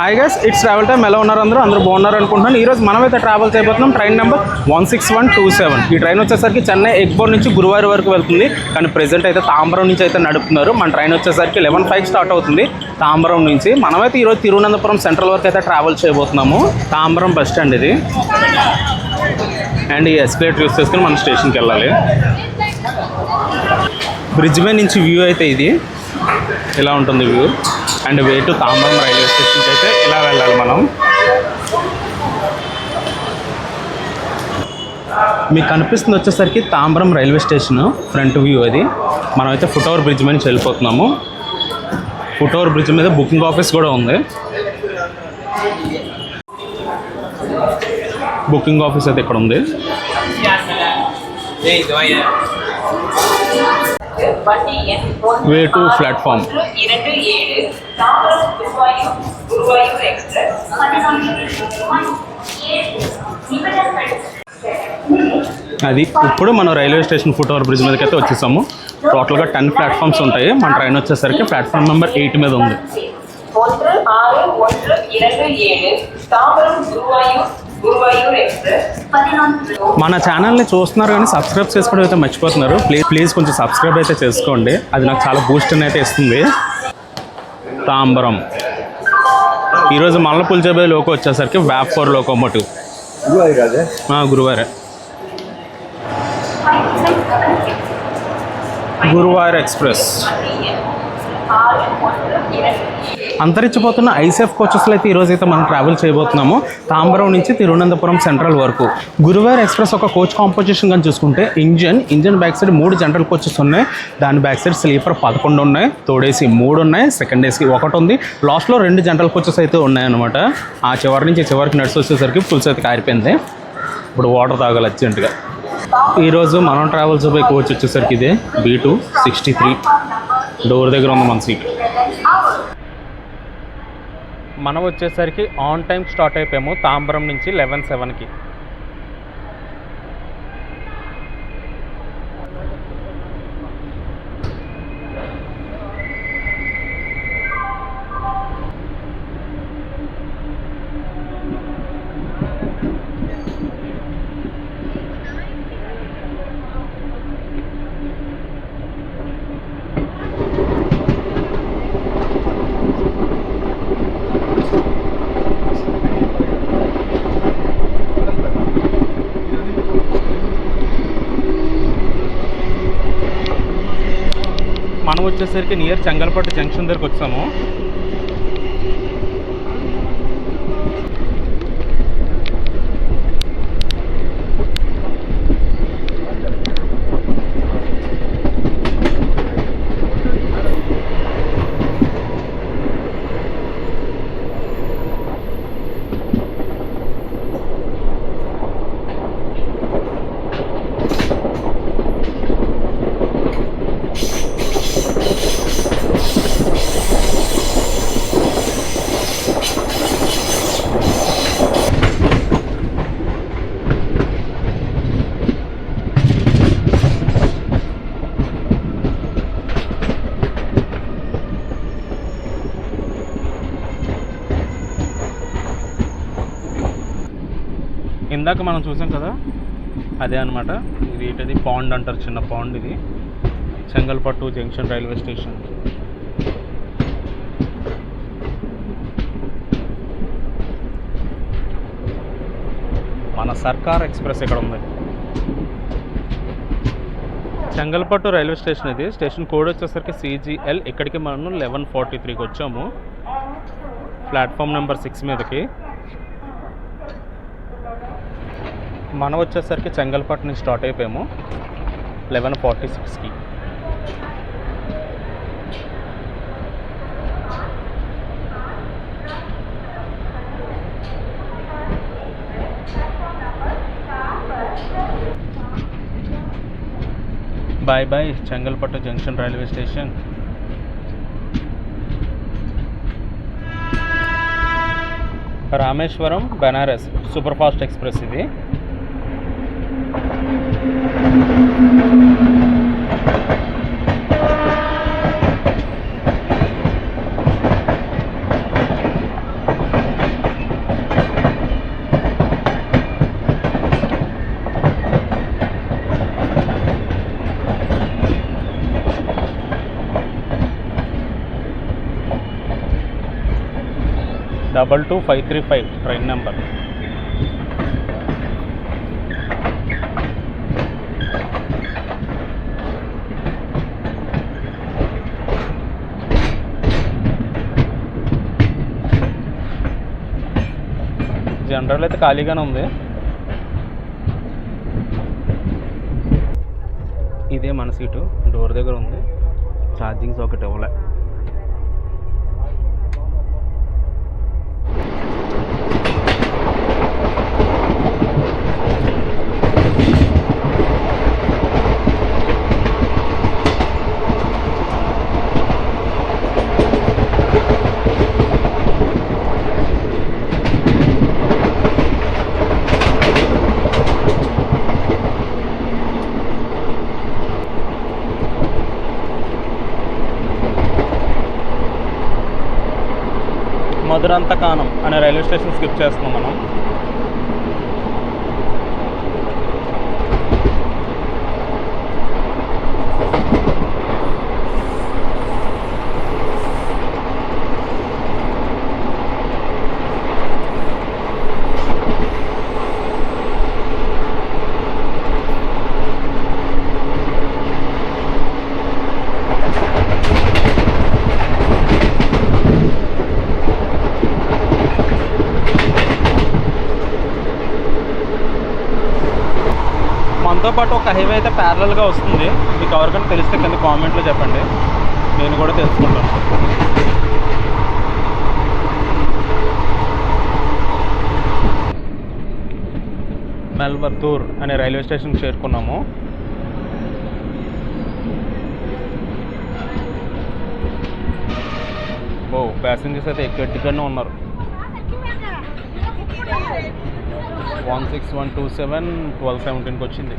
Hi guys, it's travel time. ఎలా ఉన్నారు అందరూ బాగున్నారు అనుకుంటున్నాను. ఈరోజు మనమైతే ట్రావెల్ చేయబోతున్నాం ట్రైన్ నెంబర్ 16127. ఈ ట్రైన్ వచ్చేసరికి చెన్నై ఎగ్మోర్ నుంచి గురువారం వరకు వెళ్తుంది. కానీ ప్రెజెంట్ అయితే తాంబరం నుంచి అయితే నడుపుతున్నారు. మన ట్రైన్ వచ్చేసరికి 11:05 స్టార్ట్ అవుతుంది తాంబరం నుంచి. మనమైతే ఈరోజు తిరువనంతపురం సెంట్రల్ వరకు అయితే ట్రావెల్ చేయబోతున్నాము. తాంబరం బస్ స్టాండ్ ఇది. అండ్ ఈ ఎస్కలేటర్ యూస్ చేసుకుని మనం స్టేషన్కి వెళ్ళాలి. బ్రిడ్జ్ మీద నుంచి వ్యూ అయితే ఇది ఇలా ఉంటుంది view. And way to Tambaram railway స్టేషన్కి అయితే ఇలా వెళ్ళాలి మనం. మీకు కనిపిస్తుంది వచ్చేసరికి Tambaram railway station front view అది. మనమైతే ఫుట్ ఓవర్ బ్రిడ్జ్ మీద నుంచి వెళ్ళిపోతున్నాము. ఫుట్ ఓవర్ బ్రిడ్జ్ మీద బుకింగ్ ఆఫీస్ కూడా ఉంది. బుకింగ్ ఆఫీస్ అయితే ఇక్కడ ఉంది. Way to platform. అది ఇప్పుడు మనం railway station foot over bridge మీదకి అయితే వచ్చేసాము. టోటల్గా 10 ప్లాట్ఫామ్స్ ఉంటాయి. మన ట్రైన్ వచ్చేసరికి ప్లాట్ఫామ్ నెంబర్ 8 మీద ఉంది. మన ఛానల్ని చూస్తున్నారు కానీ సబ్స్క్రైబ్ చేసుకోవడం అయితే మర్చిపోతున్నారు. ప్లీజ్ కొంచెం సబ్స్క్రైబ్ అయితే చేసుకోండి. అది నాకు చాలా బూస్ట్ అయితే ఇస్తుంది. తాంబరం ఈరోజు మల్లపుల్చేబే లోకో వచ్చేసరికి వ్యాప్ 4 లోకోమోటివ్. గురువారే గురువార్ ఎక్స్ప్రెస్. అంతరించిపోతున్న ఐసెఫ్ కోచెస్లో అయితే ఈరోజు అయితే మనం ట్రావెల్ చేయబోతున్నాము. తాంబరం నుంచి తిరువనంతపురం సెంట్రల్ వరకు. గురువార్ ఎక్స్ప్రెస్ ఒక కోచ్ కాంపోజిషన్ కానీ చూసుకుంటే engine back side 3 general coaches ఉన్నాయి. దాని బ్యాక్ సైడ్ స్లీపర్ 11 ఉన్నాయి. తోడేసి 3 ఉన్నాయి. సెకండ్ ఏసీ 1 ఉంది. లాస్ట్లో 2 జనరల్ కోచెస్ అయితే ఉన్నాయన్నమాట. ఆ చివరి నుంచి చివరికి నడిచి వచ్చేసరికి పుల్స్ అయితే కారిపోయింది. ఇప్పుడు వాటర్ తాగాలి అర్జెంటుగా. ఈరోజు మనం ట్రావెల్ చేయబోయే కోచ్ వచ్చేసరికి ఇదే B263. డోర్ దగ్గర ఉంది మన సీట్. మనం వచ్చేసరికి ఆన్ టైం స్టార్ట్ అయిపోయాము తాంబరం నుంచి 11:07కి. మనం వచ్చేసరికి నియర్ చెంగల్పట్టు జంక్షన్ దగ్గరకు వచ్చాము. ఇందాక మనం చూసాం కదా, అదే అనమాట. ఇది ఏంటది పాండ్ అంటారు, చిన్న పాండ్ ఇది. Chengalpattu junction railway station. మన సర్కార్ ఎక్స్ప్రెస్ ఇక్కడ ఉంది. చెంగల్పట్టు రైల్వే స్టేషన్ ఇది. స్టేషన్ కోడ్ వచ్చేసరికి CGL. ఇక్కడికి మనం 11:43కి వచ్చాము ప్లాట్ఫామ్ నెంబర్ 6 మీదకి. మనం వచ్చేసరికి చెంగల్పట్టు నుంచి స్టార్ట్ అయిపోయాము 11:46కి. Bye bye Chengalpattu junction railway station. Rameswaram Banaras super fast express ఇది. 22535 ట్రైన్ నెంబర్. జనరల్ అయితే ఖాళీగానే ఉంది. ఇదే మన సీటు, డోర్ దగ్గర ఉంది. ఛార్జింగ్స్ ఒకటి ఇవ్వలే. మధురంతకానం అనే రైల్వే స్టేషన్ స్కిప్ చేస్తున్నాం మనం. మనతో పాటు ఒక హైవే అయితే ప్యారలల్గా వస్తుంది. మీకు ఎవరికైనా తెలిస్తే కింద కామెంట్లో చెప్పండి, నేను కూడా తెలుసుకుంటాను. మెల్బర్తూర్ అనే రైల్వే స్టేషన్కి చేరుకున్నాము. ప్యాసింజర్స్ అయితే ఎక్కడికన్నా ఉన్నారు. 16127 1217కి వచ్చింది.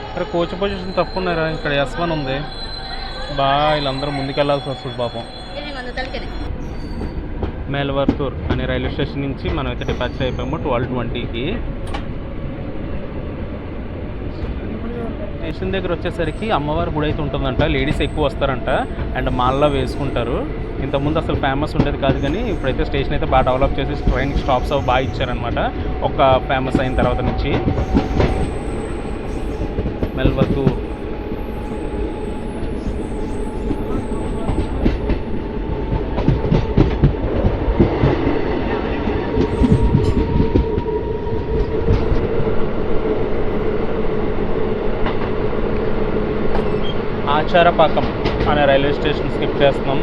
ఇక్కడ కోచ్ పొజిషన్ తప్పు ఉన్నారా? ఇక్కడ S1 ఉంది. వీళ్ళందరూ ముందుకెళ్లాల్సి వస్తుంది పాపం. మెల్బర్తూర్ అనే రైల్వే స్టేషన్ నుంచి మనం అయితే డిపార్చర్ అయిపోయాము 12:20కి. స్టేషన్ దగ్గర వచ్చేసరికి అమ్మవారి గుడి అయితే ఉంటుందంట. లేడీస్ ఎక్కువ వస్తారంట అండ్ మాల్లో వేసుకుంటారు. ఇంతకుముందు అసలు ఫేమస్ ఉండేది కాదు, కానీ ఇప్పుడైతే స్టేషన్ అయితే బాగా డెవలప్ చేసి ట్రైన్ స్టాప్స్ అవి బాగా ఇచ్చారనమాట ఒక ఫేమస్ అయిన తర్వాత నుంచి. మెల్బర్తూర్ ఆచారపాకం అనే రైల్వే స్టేషన్ స్కిప్ చేస్తున్నాం.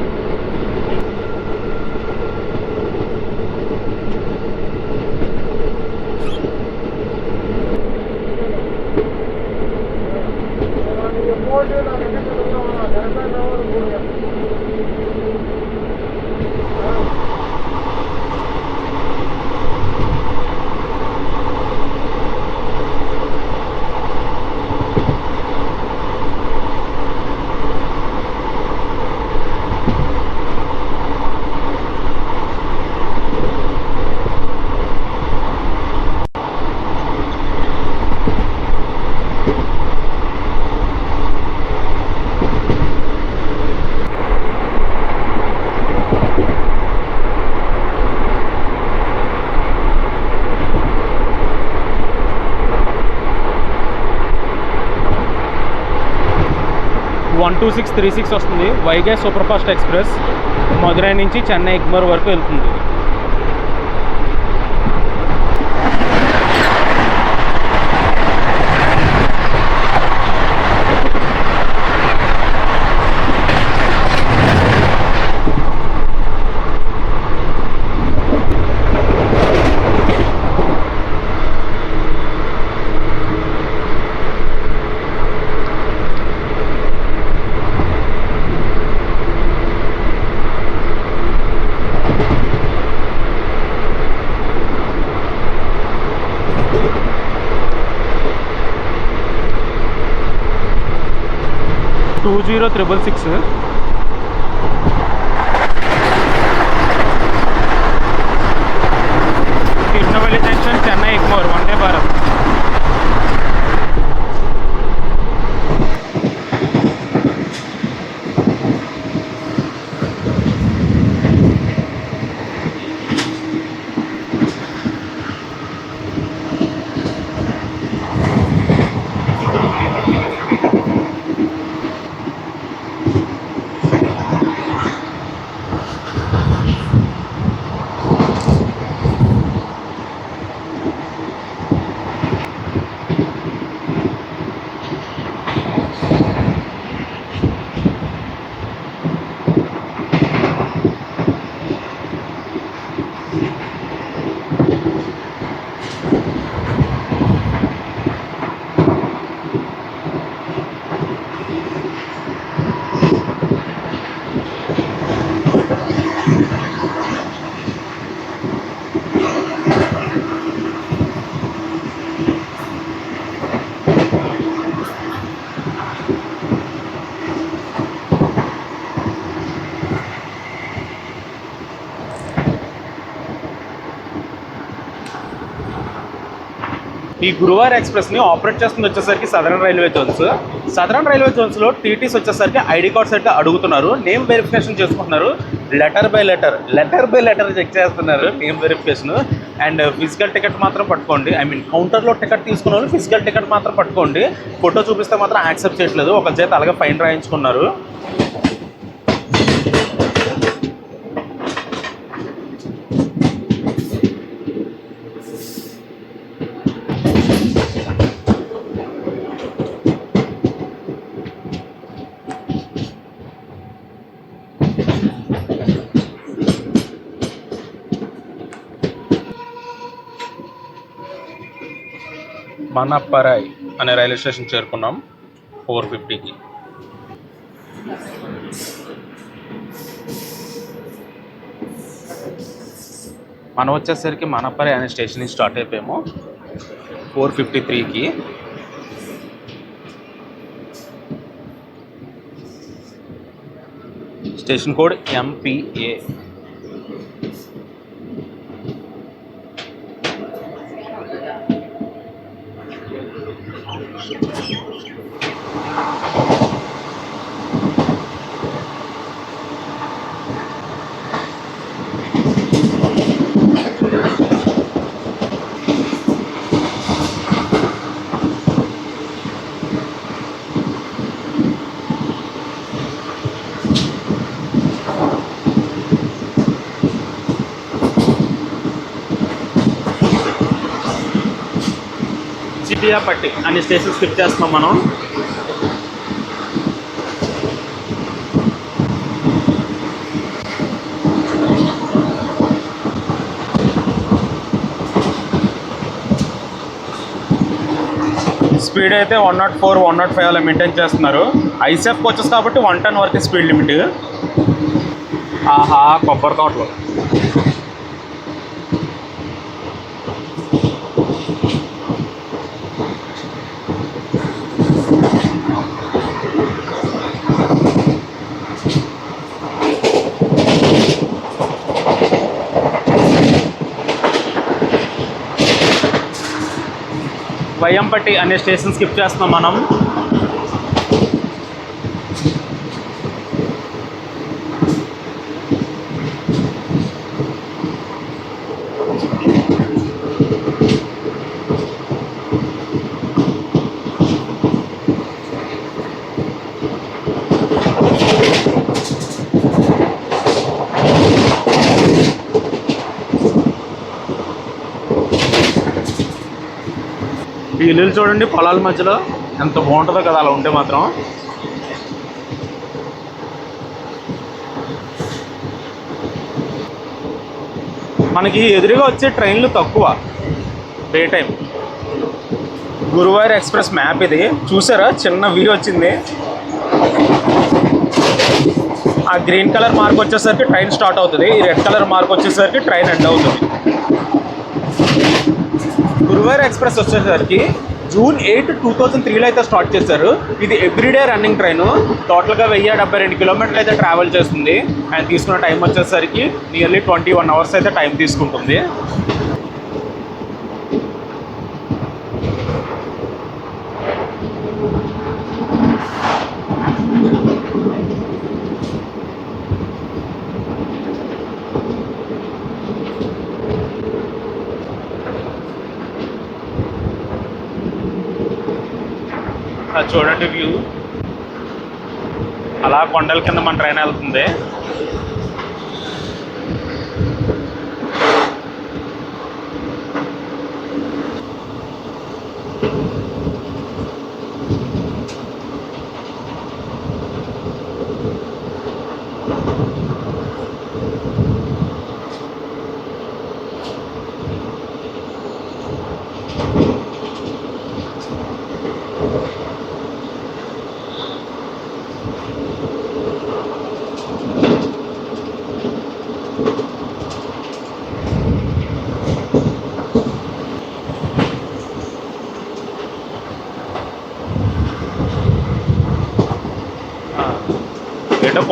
వన్ 2636 వస్తుంది. Vizag super fast express Madurai నుంచి చెన్నై ఎగ్మోర్ వరకు వెళ్తుంది. తిరునవల్లి జంక్షన్ చెన్నై ఎగ్మోర్ వందే భారత్. ఈ గురువార్ ఎక్స్ప్రెస్ని ఆపరేట్ చేస్తుంది వచ్చేసరికి southern railway zones. Southern railway జోన్స్లో టీటీస్ వచ్చేసరికి ఐడి కార్డ్స్ అయితే అడుగుతున్నారు, నేమ్ వెరిఫికేషన్ చేసుకుంటున్నారు, లెటర్ బై లెటర్ చెక్ చేస్తున్నారు name verification. And physical ticket మాత్రం పట్టుకోండి, ఐ మీన్ కౌంటర్లో టికెట్ తీసుకున్న వాళ్ళు ఫిజికల్ టికెట్ మాత్రం పట్టుకోండి. ఫోటో చూపిస్తే మాత్రం యాక్సెప్ట్ చేయట్లేదు. ఒక చేత అలాగే ఫైన్ రాయించుకున్నారు. మనప్పరాయ్ అనే రైల్వే స్టేషన్ చేరుకున్నాం 4:50కి. మనం వచ్చేసరికి మనప్పరాయ్ అనే స్టేషన్ నుంచి స్టార్ట్ అయిపోయాము 4:53కి. Station code MPA. చిటియాపట్టి అనే స్టేషన్ స్కిప్ చేస్తున్నాం మనం. స్పీడ్ అయితే 104, 105 అలా మెయింటైన్ చేస్తున్నారు. ఐసెఫ్ కోచెస్ కాబట్టి 110 వరకు స్పీడ్ లిమిట్. ఆహా కొబ్బరి తోటలో వయ్యంపట్టి అనే స్టేషన్ స్కిప్ చేస్తున్నాం మనం. ఈ ఇల్లు చూడండి పొలాల మధ్యలో ఎంత బాగుంటుందో కదా అలా ఉంటే మాత్రం. మనకి ఎదురుగా వచ్చే ట్రైన్లు తక్కువ డే టైం. గురువార్ ఎక్స్ప్రెస్ మ్యాప్ ఇది చూసారా, చిన్న వ్యూ వచ్చింది. ఆ గ్రీన్ కలర్ మార్క్ వచ్చేసరికి ట్రైన్ స్టార్ట్ అవుతుంది, ఈ రెడ్ కలర్ మార్క్ వచ్చేసరికి ట్రైన్ ఎండ్ అవుతుంది. గురువార్ ఎక్స్ప్రెస్ వచ్చేసరికి June 8, 2003లో అయితే స్టార్ట్ చేశారు. ఇది ఎవ్రీడే రన్నింగ్ ట్రైన్. టోటల్గా 1072 కిలోమీటర్లు అయితే ట్రావెల్ చేస్తుంది. అండ్ తీసుకున్న టైం వచ్చేసరికి నియర్లీ 21 అవర్స్ అయితే టైం తీసుకుంటుంది. చూడండి వ్యూ, అలా కొండల కింద మన ట్రైన్ వెళ్తుంది.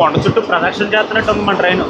కొండ చుట్టూ ప్రదక్షిణ చేస్తున్నట్టు ఉంది మన ట్రైన్.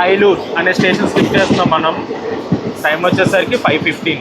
ఐలూర్ అనే స్టేషన్ స్కిప్ చేస్తున్నాం మనం. టైం వచ్చేసరికి 5:15.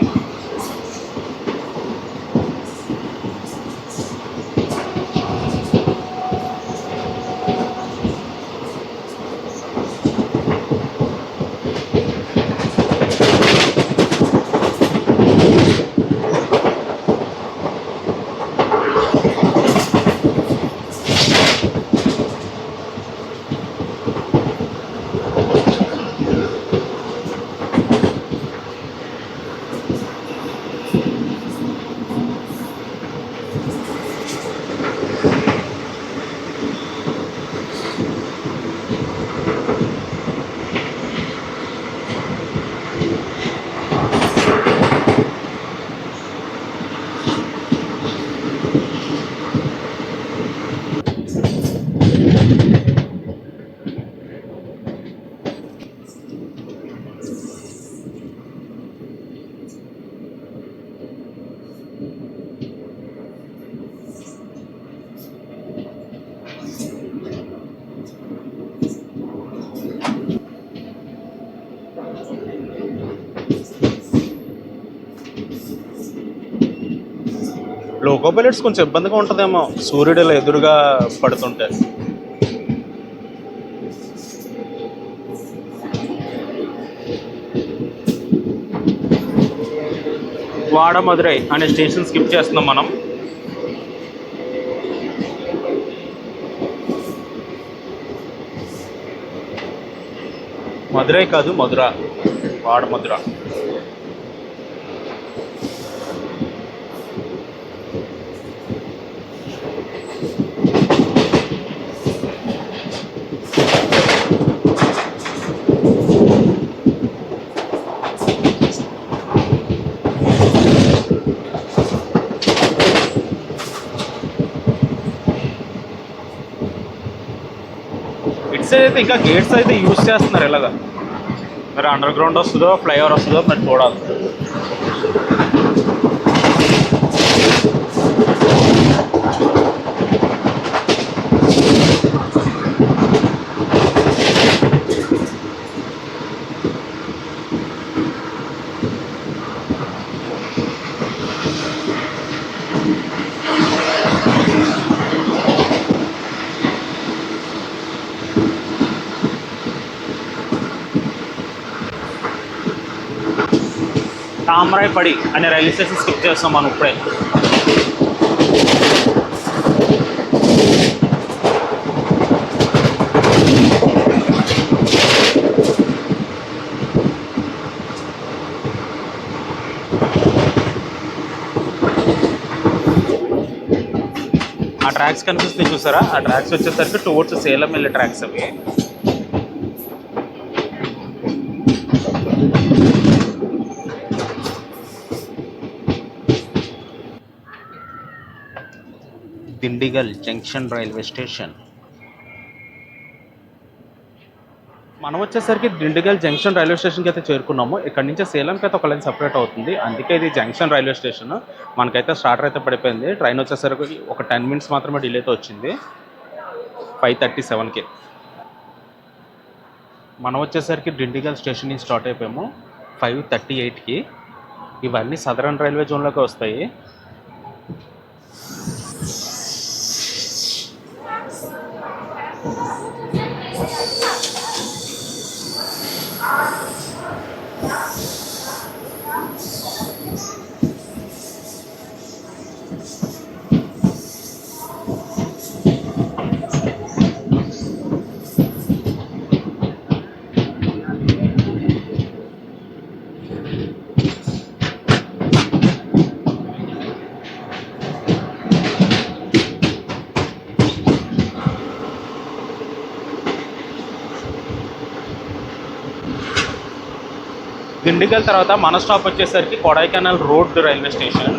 లోకో పైలట్స్ కొంచెం ఇబ్బందిగా ఉంటుందేమో సూర్యుడు ఇలా ఎదురుగా పడుతుంటే. వాడ మదురై అనే స్టేషన్ స్కిప్ చేస్తున్నాం మనం. మదురై కాదు, మధుర. వాడ మధుర. ఇట్స్ అయితే ఇంకా గేట్స్ అయితే యూజ్ చేస్తున్నారు ఇలాగా. మరి అండర్ గ్రౌండ్ వస్తుందో ఫ్లైఓవర్ వస్తుందో మరి చూడాలి. తామరాయిపడి అనే రైల్వే స్టేషన్ స్కిప్ చేస్తాం మనం ఇప్పుడే. ఆ ట్రాక్స్ కనిపిస్తుంది చూసారా, ఆ ట్రాక్స్ వచ్చేసరికి టువర్డ్స్ సేలం వెళ్ళే ట్రాక్స్ అవి. Dindigul junction railway station. మనం వచ్చేసరికి దిండిగల్ జంక్షన్ రైల్వే స్టేషన్కి అయితే చేరుకున్నాము. ఇక్కడ నుంచి సేలంకి అయితే ఒక లైన్ సపరేట్ అవుతుంది, అందుకే ఇది జంక్షన్ రైల్వే స్టేషన్. మనకైతే స్టార్టర్ అయితే పడిపోయింది. ట్రైన్ వచ్చేసరికి ఒక 10 minutes మాత్రమే డిలేతో వచ్చింది, 5:37కి. మనం వచ్చేసరికి దిండిగల్ స్టేషన్ నుంచి స్టార్ట్ అయిపోయాము 5:38కి. ఇవన్నీ సదరన్ రైల్వే జోన్లోకి వస్తాయి. దిండిగల్ తర్వాత మన స్టాప్ వచ్చేసరికి కొడైకెనాల్ రోడ్ రైల్వే స్టేషన్.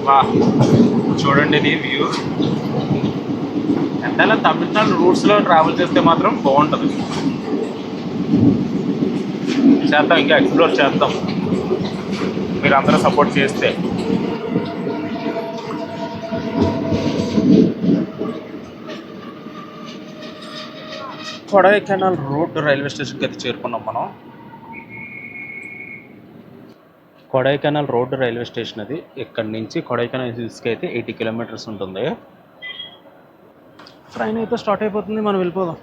వా చూడండి ఇది వ్యూ. ఎంతైనా తమిళనాడు రూట్స్లో ట్రావెల్ చేస్తే మాత్రం బాగుంటుంది. చేద్దాం, ఇంకా ఎక్స్ప్లోర్ చేద్దాం మీరు అందరూ సపోర్ట్ చేస్తే. కొడైకెనాల్ రోడ్ రైల్వే స్టేషన్కి అయితే చేరుకున్నాం మనం. కొడైకెనాల్ రోడ్ రైల్వే స్టేషన్ అది. ఇక్కడ నుంచి కొడైకెనాల్ హిల్స్కి అయితే 80 కిలోమీటర్స్ ఉంటుంది. ట్రైన్ అయితే స్టార్ట్ అయిపోతుంది, మనం వెళ్ళిపోదాం.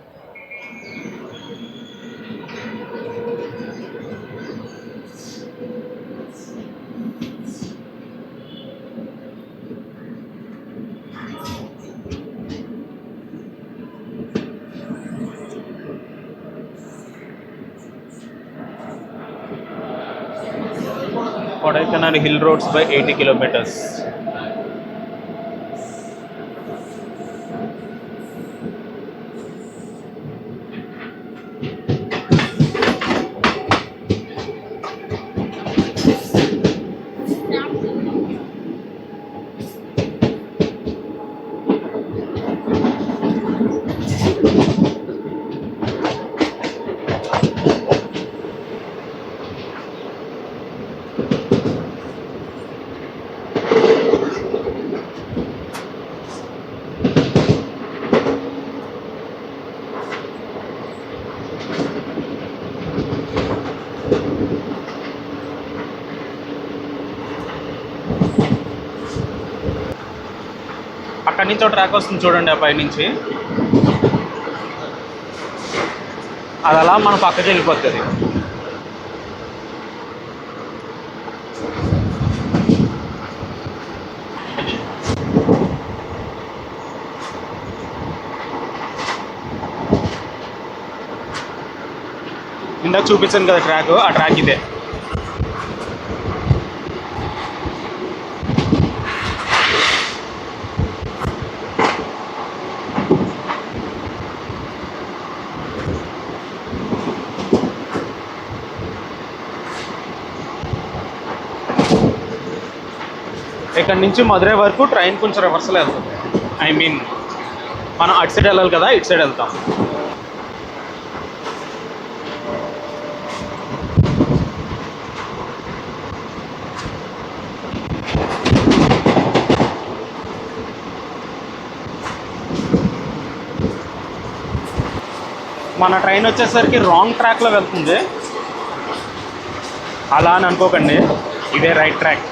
Kodaikanal hill roads by 80 kilometers. అక్కడి నుంచి ఒక ట్రాక్ వస్తుంది చూడండి, ఆ పై నుంచి అది అలా మన పక్కకి వెళ్ళిపోతుంది. ఇందాక చూపించాను కదా ట్రాక్, ఆ ట్రాక్ ఇదే. ఇక్కడ నుంచి మధురై వరకు ట్రైన్ కొంచెం రివర్సల్ వెళ్తుంది. ఐ మీన్ మనం అటు సైడ్ వెళ్ళాలి కదా, ఇటు సైడ్ వెళ్తాం. మన ట్రైన్ వచ్చేసరికి రాంగ్ ట్రాక్లో వెళ్తుంది. అలా అని అనుకోకండి, ఇదే రైట్ ట్రాక్.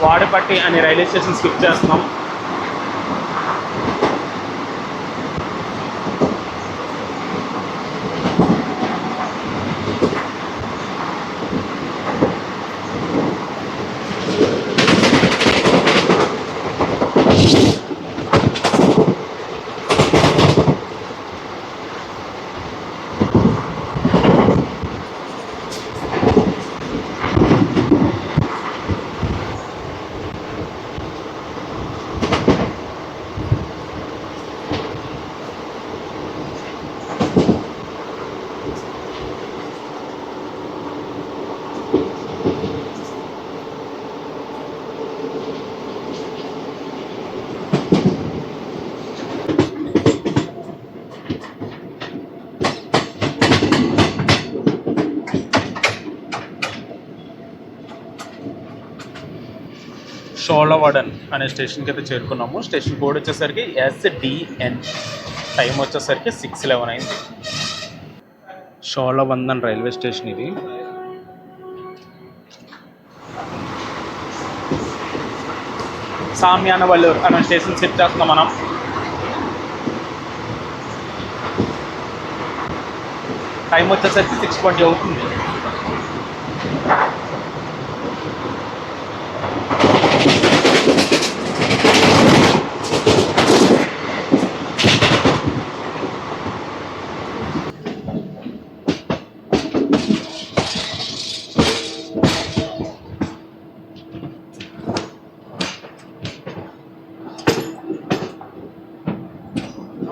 వాడపట్టి అనే రైల్వే స్టేషన్ స్కిప్ చేస్తున్నాం. షోలవాడన్ అనే స్టేషన్కి అయితే చేరుకున్నాము. స్టేషన్ కోడ్ వచ్చేసరికి SDN. టైం వచ్చేసరికి 6:11 అయింది. షోలవందన్ రైల్వే స్టేషన్ ఇది. సామ్యానవల్లూర్ అనే స్టేషన్ సెట్ చేస్తున్నాం మనం. టైం వచ్చేసరికి 6:20 అవుతుంది.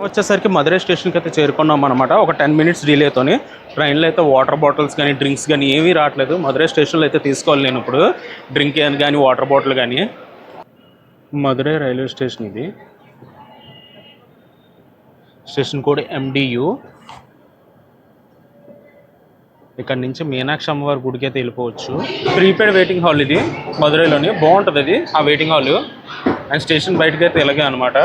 వచ్చేసరికి మధురై స్టేషన్కి అయితే చేరుకున్నాం అనమాట. ఒక 10 మినిట్స్ డిలేతోని. ట్రైన్లో అయితే వాటర్ బాటిల్స్ కానీ డ్రింక్స్ కానీ ఏమీ రావట్లేదు. మధురై స్టేషన్లో అయితే తీసుకోవాలి నేను ఇప్పుడు డ్రింక్ కానీ వాటర్ బాటిల్ కానీ. మధురై రైల్వే స్టేషన్ ఇది. Station code MDU. ఇక్కడ నుంచి మీనాక్షి అమ్మవారి గుడికి అయితే వెళ్ళిపోవచ్చు. ప్రీపెయిడ్ వెయిటింగ్ హాల్ ఇది మధురైలోని. బాగుంటుంది అది ఆ వెయిటింగ్ హాల్. అండ్ స్టేషన్ బయటకి అయితే ఇలాగే అనమాట.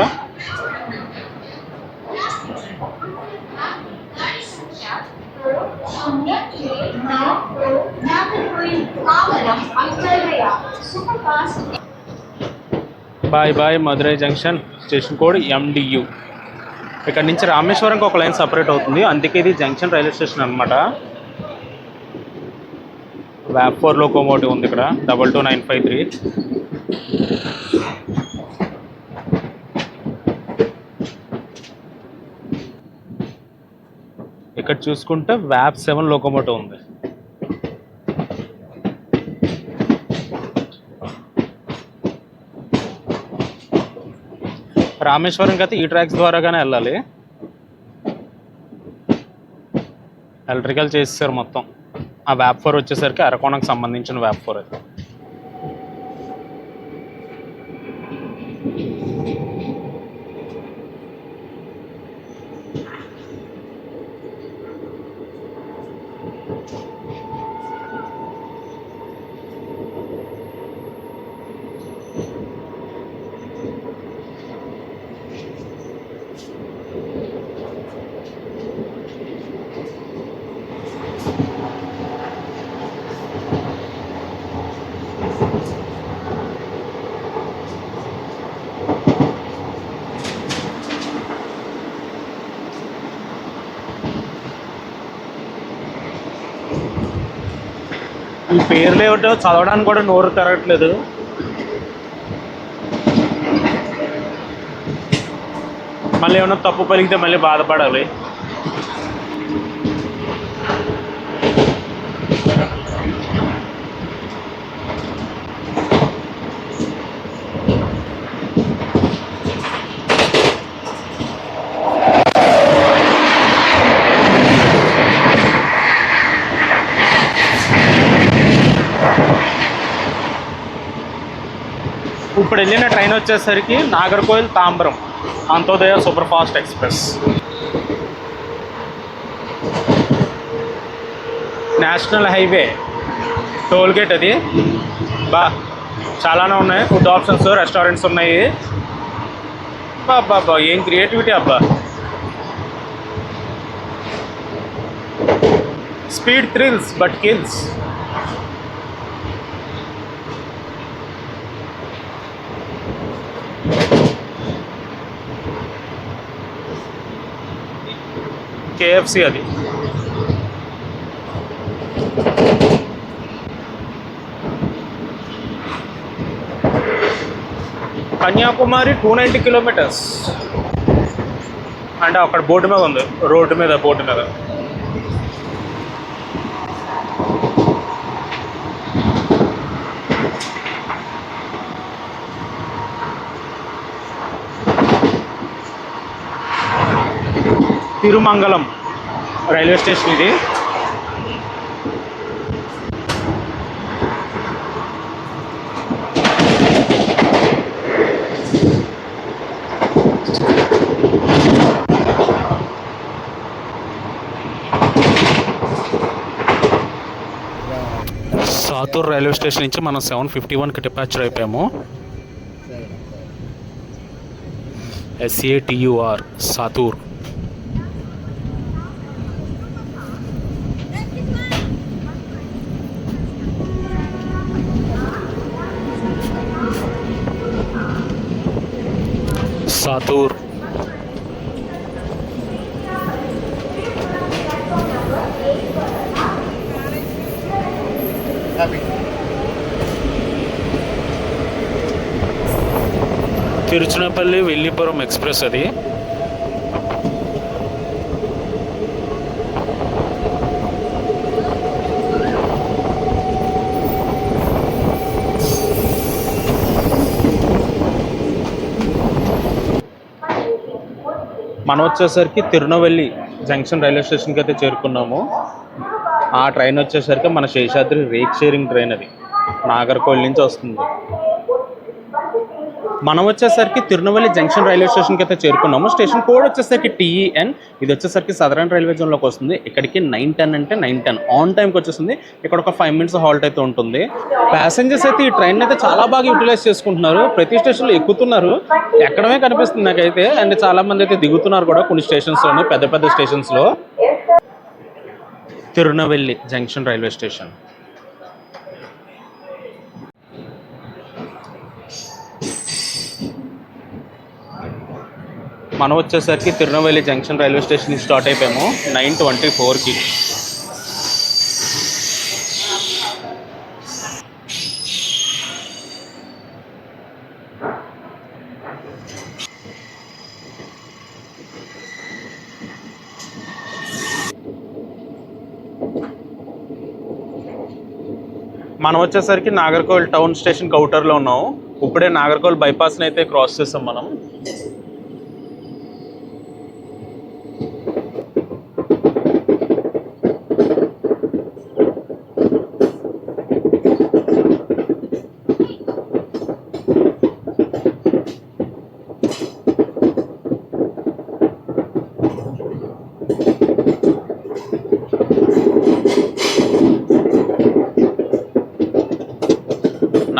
Bye bye Madurai junction. Station code MDU. ఇక్కడ నుంచి రామేశ్వరంకి ఒక లైన్ సపరేట్ అవుతుంది, అందుకే ఇది జంక్షన్ రైల్వే స్టేషన్ అనమాట. VAP4 లోకోమోటివ్ ఉంది ఇక్కడ 22953. ఇక్కడ చూసుకుంటే VAP7 లోకోమోటివ్ ఉంది. రామేశ్వరంకి అయితే ఈ ట్రాక్స్ ద్వారాగానే వెళ్ళాలి. ఎలక్ట్రికల్ చేసేసారు మొత్తం. ఆ వ్యాప్ 4 వచ్చేసరికి అరకోణకు సంబంధించిన వ్యాప్ 4 అది. ఈ పేర్లు ఏమిటో చదవడానికి కూడా నోరు తిరగట్లేదు. మళ్ళీ ఏమన్నా తప్పు పలికితే మళ్ళీ బాధపడాలి. ఇప్పుడు వెళ్ళిన ట్రైన్ వచ్చేసరికి Nagercoil Tambaram Antyodaya super fast express. National highway toll gate అది. చాలానే ఉన్నాయి ఫుడ్ ఆప్షన్స్, రెస్టారెంట్స్ ఉన్నాయి. అబ్బా ఏం క్రియేటివిటీ అబ్బా. Speed thrills but kills. KFC అది. కన్యాకుమారి 290 కిలోమీటర్స్ అంటే అక్కడ బోర్డు మీద ఉంది, బోర్డు మీద. తిరుమంగళం రైల్వే స్టేషన్ ఇది. సాతూర్ రైల్వే స్టేషన్ నుంచి మనం 7:51కి డిపార్చర్ అయిపోయాము. SATUR సాతూర్. సాతూర్ తిరుచునపల్లి విల్లిపురం ఎక్స్ప్రెస్ అది. మనం వచ్చేసరికి తిరునవల్లి జంక్షన్ రైల్వే స్టేషన్కి అయితే చేరుకున్నాము. ఆ ట్రైన్ వచ్చేసరికి మన శేషాద్రి రేక్ షేరింగ్ ట్రైన్ అది నాగర్కోయిల్ నుంచి వస్తుంది. మనం వచ్చేసరికి తిరునవల్లి జంక్షన్ రైల్వే స్టేషన్కి అయితే చేరుకున్నాము. స్టేషన్ కోడ్ వచ్చేసరికి TEN. ఇది వచ్చేసరికి సదరన్ రైల్వే జోన్లోకి వస్తుంది. ఇక్కడికి 9:10 అంటే 9:10 ఆన్ టైంకి వచ్చేస్తుంది. ఇక్కడ ఒక 5 మినిట్స్ హాల్ట్ అయితే ఉంటుంది. ప్యాసింజర్స్ అయితే ఈ ట్రైన్ అయితే చాలా బాగా యూటిలైజ్ చేసుకుంటున్నారు. ప్రతి స్టేషన్లో ఎక్కుతున్నారు, ఎక్కడమే కనిపిస్తుంది నాకైతే. అండ్ చాలా మంది అయితే దిగుతున్నారు కూడా కొన్ని స్టేషన్స్లోని, పెద్ద స్టేషన్స్లో. తిరునవల్లి జంక్షన్ రైల్వే స్టేషన్. మనం వచ్చేసరికి తిరునవల్లి జంక్షన్ రైల్వే స్టేషన్ నుంచి స్టార్ట్ అయిపోయాము 9:24కి. మనం వచ్చేసరికి నాగర్కోయిల్ టౌన్ స్టేషన్ కౌంటర్లో ఉన్నాము. ఇప్పుడే నాగర్కోయిల్ బైపాస్ని అయితే క్రాస్ చేసాం మనం.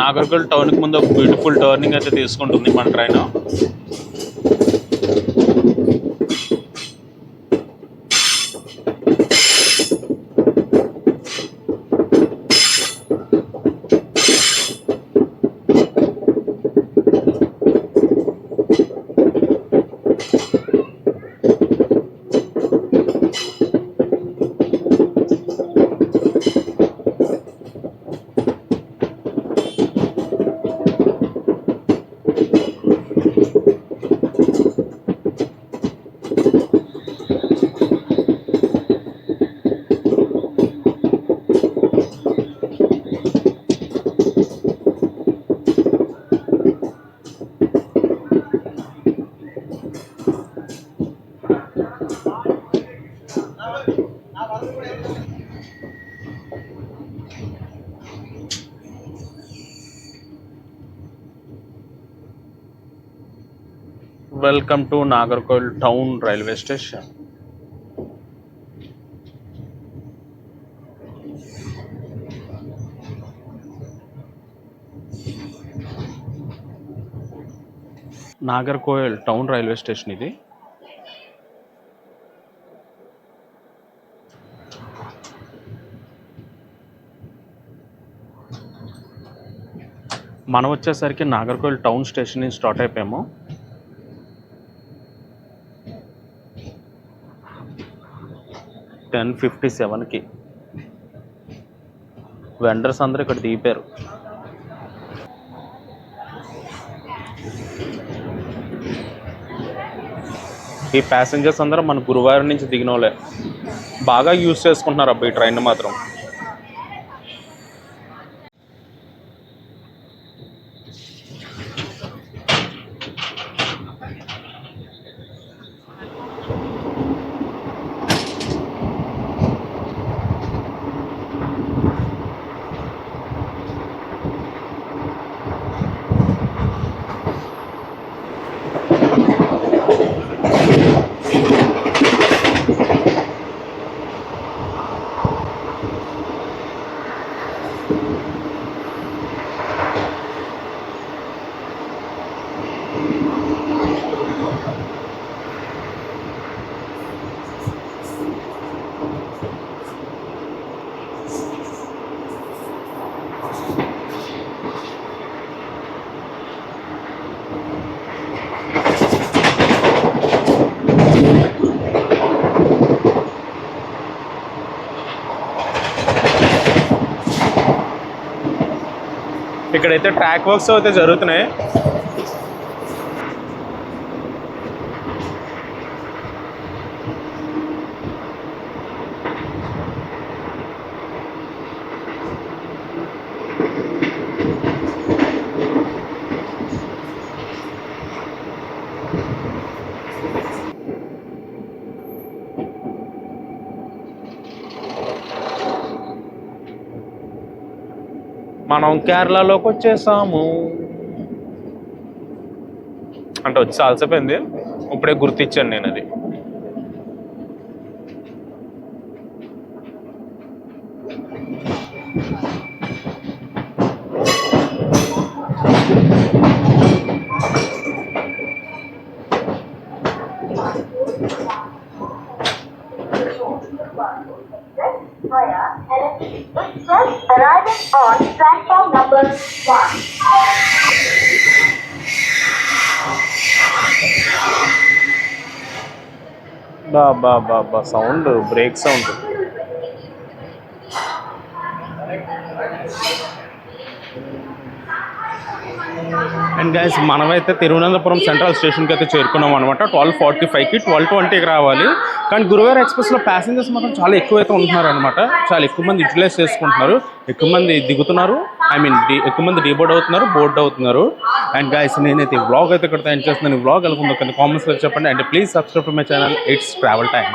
నాగర్కల్ టౌన్కి ముందు ఒక బ్యూటిఫుల్ టర్నింగ్ అయితే తీసుకుంటుంది మన train. Welcome to Nagercoil town railway station. Nagercoil town railway station ఇది. మనం వచ్చేసరికి నాగర్కోయిల్ టౌన్ స్టేషన్ నుంచి స్టార్ట్ అయిపోయాము. టెన్ 57కి వెండర్స్ అందరూ ఇక్కడ దిగిపోయారు. ఈ ప్యాసింజర్స్ అందరూ మన గురువారం నుంచి దిగిన వాళ్ళే. బాగా యూజ్ చేసుకుంటున్నారు అబ్బా ఈ ట్రైన్ మాత్రం. ఇక్కడైతే ట్రాక్ వర్క్స్ అయితే జరుగుతున్నాయి. మనం కేరళలోకి వచ్చేసాము అంటే వచ్చి చాలాసేపోయింది. ఇప్పుడే గుర్తిచ్చాను నేను అది. Just arriving on platform number 1. బా sound, break sound. And guys మనమైతే తిరువనంతపురం సెంట్రల్ స్టేషన్కి అయితే చేరుకున్నాం అనమాట. 12:45కి 12:20కి రావాలి. కానీ గురువారం ఎక్స్ప్రెస్లో ప్యాసింజర్స్ మాత్రం చాలా ఎక్కువైతే ఉంటున్నారు అనమాట. చాలా ఎక్కువ మంది యూటిలైజ్ చేసుకుంటున్నారు, ఎక్కువ మంది దిగుతున్నారు, ఎక్కువ మంది డీబోర్డ్ అవుతున్నారు, బోర్డ్ అవుతున్నారు. అండ్ గైస్ నేనైతే ఈ వ్లాగ్ అయితే ఇక్కడ ఎండ్ చేస్తున్నాను. ఈ వ్లాగ్ ఎలా ఉందో కొన్ని కామెంట్స్లో చెప్పండి. And please subscribe to my channel. It's travel time.